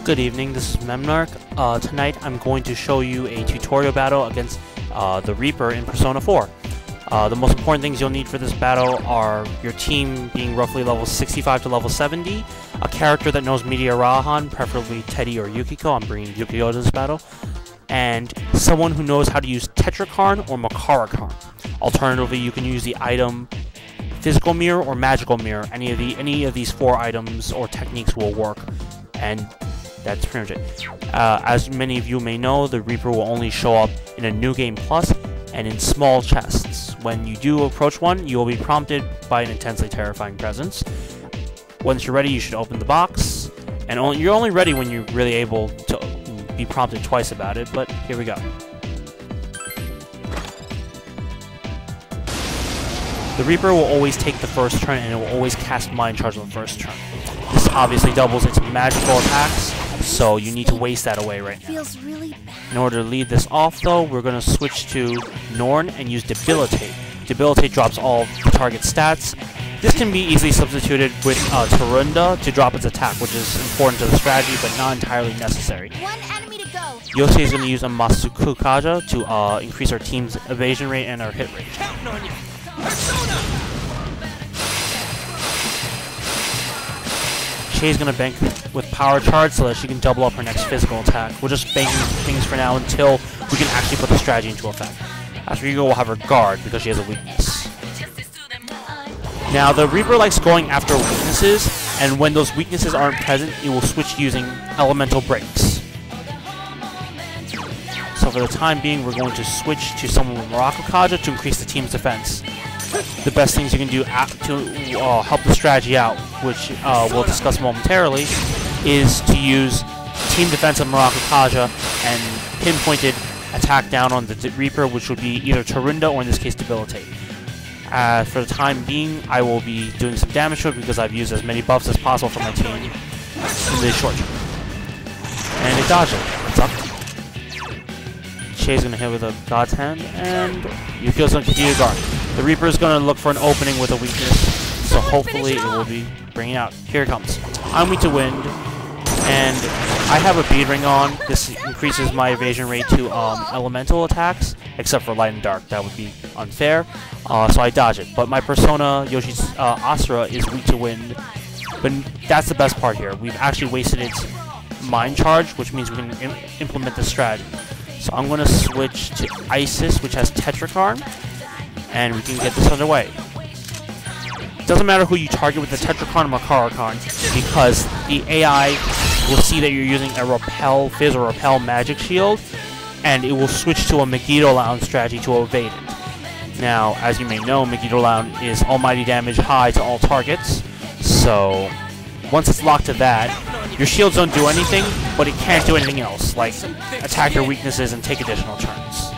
Good evening, this is Memnarch. Tonight I'm going to show you a tutorial battle against the Reaper in Persona 4. The most important things you'll need for this battle are your team being roughly level 65 to level 70, a character that knows Mediarahan, preferably Teddie or Yukiko. I'm bringing Yukiko to this battle, and someone who knows how to use Tetrakarn or Makarakarn. Alternatively, you can use the item Physical Mirror or Magical Mirror. Any of these four items or techniques will work, and that's pretty much it. As many of you may know, the Reaper will only show up in a New Game Plus and in small chests. When you do approach one, you will be prompted by an intensely terrifying presence. Once you're ready, you should open the box, and you're only ready when you're really able to be prompted twice about it, but here we go. The Reaper will always take the first turn, and it will always cast Mind Charge on the first turn. This obviously doubles its magical attacks, so you need to waste that away right now. In order to lead this off, though, we're going to switch to Norn and use Debilitate. Debilitate drops all the target stats. This can be easily substituted with Tarunda to drop its attack, which is important to the strategy, but not entirely necessary. Yosuke is going to use a Masukukaja to increase our team's evasion rate and our hit rate. Shay's gonna bank with Power Charge so that she can double up her next physical attack. We're just banking things for now until we can actually put the strategy into effect. After Yukiko will have her guard because she has a weakness. Now the Reaper likes going after weaknesses, and when those weaknesses aren't present, it will switch using elemental breaks. So for the time being, we're going to switch to someone with Makarakarn to increase the team's defense. The best things you can do to help the strategy out, which we'll discuss momentarily, is to use Team Defense of Makarakarn and pinpointed attack down on the Reaper, which would be either Tarunda or in this case Debilitate. For the time being, I will be doing some damage to it because I've used as many buffs as possible for my team in this short term. And it dodged it. What's up? Shay's going to hit with a God's Hand, and Yukiko's going to continue to guard. The Reaper is going to look for an opening with a weakness, so hopefully it will be bringing out. Here it comes. I'm weak to wind, and I have a bead ring on. This increases my evasion rate to elemental attacks, except for light and dark. That would be unfair, so I dodge it. But my persona, Yoshi's Asura, is weak to wind, but that's the best part here. We've actually wasted its Mind Charge, which means we can implement the strategy. So I'm going to switch to Isis, which has Tetrakarn, and we can get this underway. It doesn't matter who you target with the Tetrakarn or Makarakarn, because the AI will see that you're using a Repel Fizz or Repel Magic Shield, and it will switch to a Megidolaon strategy to evade it. Now, as you may know, Megidolaon is almighty damage high to all targets, so once it's locked to that, your shields don't do anything, but it can't do anything else, like attack your weaknesses and take additional turns.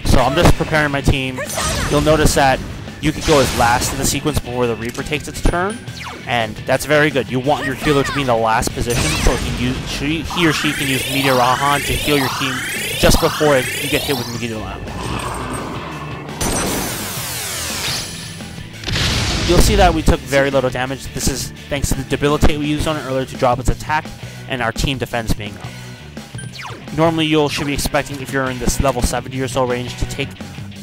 So I'm just preparing my team. You'll notice that Yukiko is last in the sequence before the Reaper takes its turn, and that's very good. You want your healer to be in the last position so he or she can use Mediarahan to heal your team just before you get hit with Megidolaon. You'll see that we took very little damage. This is thanks to the Debilitate we used on it earlier to drop its attack and our team defense being up. Normally you should be expecting, if you're in this level 70 or so range, to take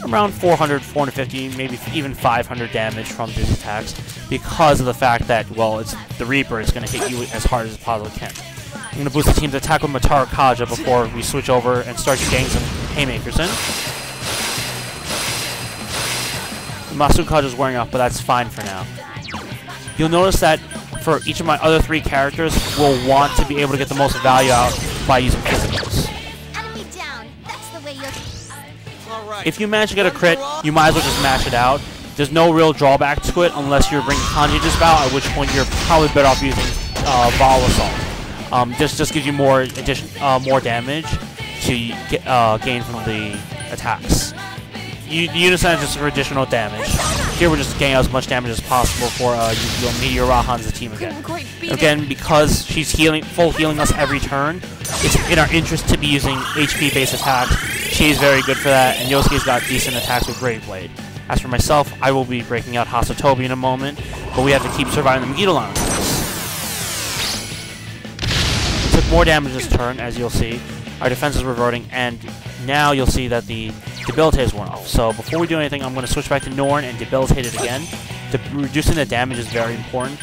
around 400, 450, maybe even 500 damage from these attacks because of the fact that, well, it's the Reaper is going to hit you as hard as it possibly can. I'm going to boost the team's attack with Makarakarn before we switch over and start getting some haymakers in. Masukaja is wearing off, but that's fine for now. You'll notice that for each of my other three characters, we'll want to be able to get the most value out by using physicals. If you manage to get a crit, you might as well just mash it out. There's no real drawback to it unless you're bringing Kanji to this battle, at which point you're probably better off using Vol Assault. This just gives you more damage to gain from the attacks. Unison is just for additional damage. Here we're just getting as much damage as possible for Mediarahan's team again. Again, because she's full healing us every turn, it's in our interest to be using HP-based attacks. She's very good for that, and Yosuke's got decent attacks with Great Blade. As for myself, I will be breaking out Hasatobi in a moment, but we have to keep surviving the Megidolaon. more damage this turn, as you'll see. Our defense is reverting, and now you'll see that the debilitate is worn off. So before we do anything, I'm going to switch back to Norn and debilitate it again. Reducing the damage is very important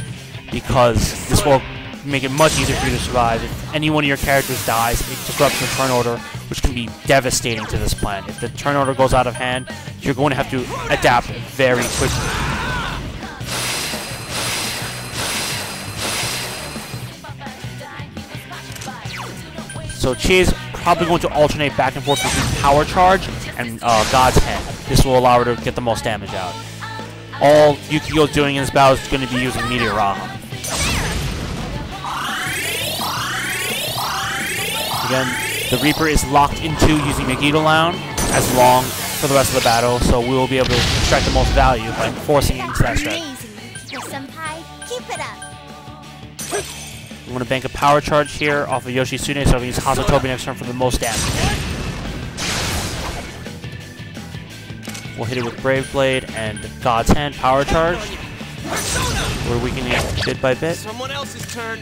because this will make it much easier for you to survive. If any one of your characters dies, it disrupts the turn order, which can be devastating to this plan. If the turn order goes out of hand, you're going to have to adapt very quickly. So Chi is probably going to alternate back and forth between Power Charge and God's Hand. This will allow her to get the most damage out. All Yukiko is doing in this battle is going to be using Mediarahan. Again, the Reaper is locked into using Megidolaon as long for the rest of the battle, so we will be able to extract the most value by forcing it into that strat. Keep it up. I'm going to bank a Power Charge here off of Yoshitsune, so I can use Hasatobi next turn for the most damage. We'll hit it with Brave Blade and God's Hand Power Charge. We're weakening it bit by bit. Someone else's turn.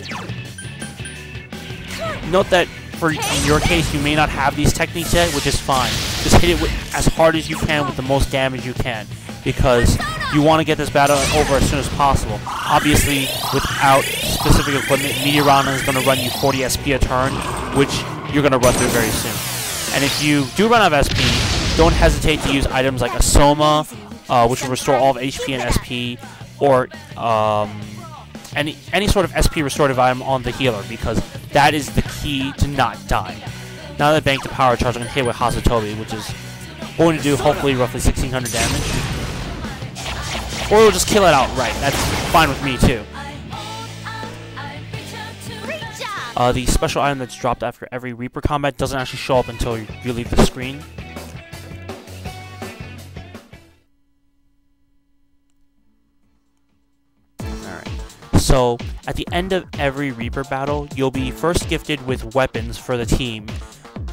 Note that in your case, you may not have these techniques yet, which is fine. Just hit it as hard as you can with the most damage you can, because you want to get this battle over as soon as possible. Obviously, without specific equipment, Mediarahan is going to run you 40 SP a turn, which you're going to run through very soon. And if you do run out of SP, don't hesitate to use items like a Soma, which will restore all of HP and SP, or any sort of SP restorative item on the healer, because that is the key to not dying. Now that I banked the Power Charge, I'm going to hit with Hasatobi, which is going to do hopefully roughly 1600 damage. Or we'll just kill it outright. That's fine with me too. The special item that's dropped after every Reaper combat doesn't actually show up until you leave the screen. So, at the end of every Reaper battle, you'll be first gifted with weapons for the team.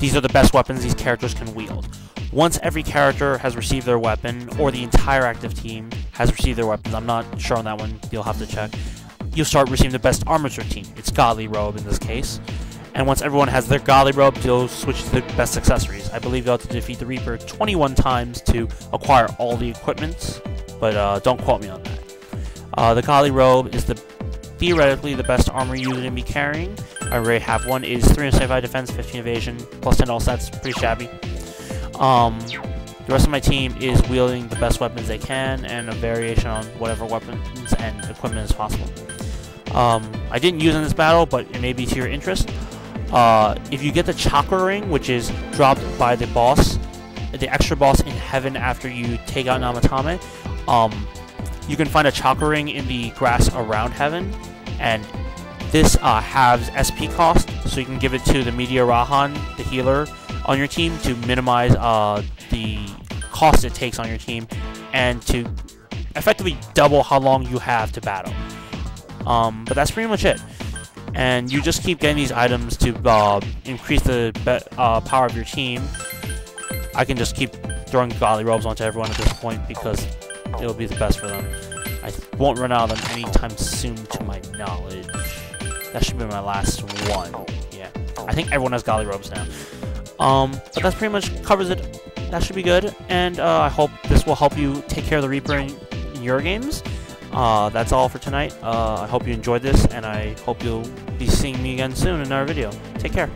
These are the best weapons these characters can wield. Once every character has received their weapon, or the entire active team has received their weapons, I'm not sure on that one, you'll have to check, you'll start receiving the best armors for your team. It's Godly Robe in this case. And once everyone has their Godly Robe, you'll switch to the best accessories. I believe you'll have to defeat the Reaper 21 times to acquire all the equipments, but don't quote me on that. The Godly Robe is theoretically the best armor you're going to be carrying. I already have one. It is 375 defense, 15 evasion, plus 10 all stats. Pretty shabby. The rest of my team is wielding the best weapons they can, and a variation on whatever weapons and equipment is possible. I didn't use in this battle, but it may be to your interest. If you get the Chakra Ring, which is dropped by the boss, the extra boss in heaven after you take out Namatame, you can find a Chakra Ring in the grass around heaven, and this halves SP cost, so you can give it to the Mediarahan, the healer, on your team to minimize the cost it takes on your team, and to effectively double how long you have to battle. But that's pretty much it. And you just keep getting these items to increase the power of your team. I can just keep throwing Godly Robes onto everyone at this point because it'll be the best for them. I won't run out of them anytime soon, to my knowledge. That should be my last one. Yeah, I think everyone has Godly Robes now. But that's pretty much covers it. That should be good, and I hope this will help you take care of the Reaper in your games. That's all for tonight. I hope you enjoyed this, and I hope you'll be seeing me again soon in our video. Take care.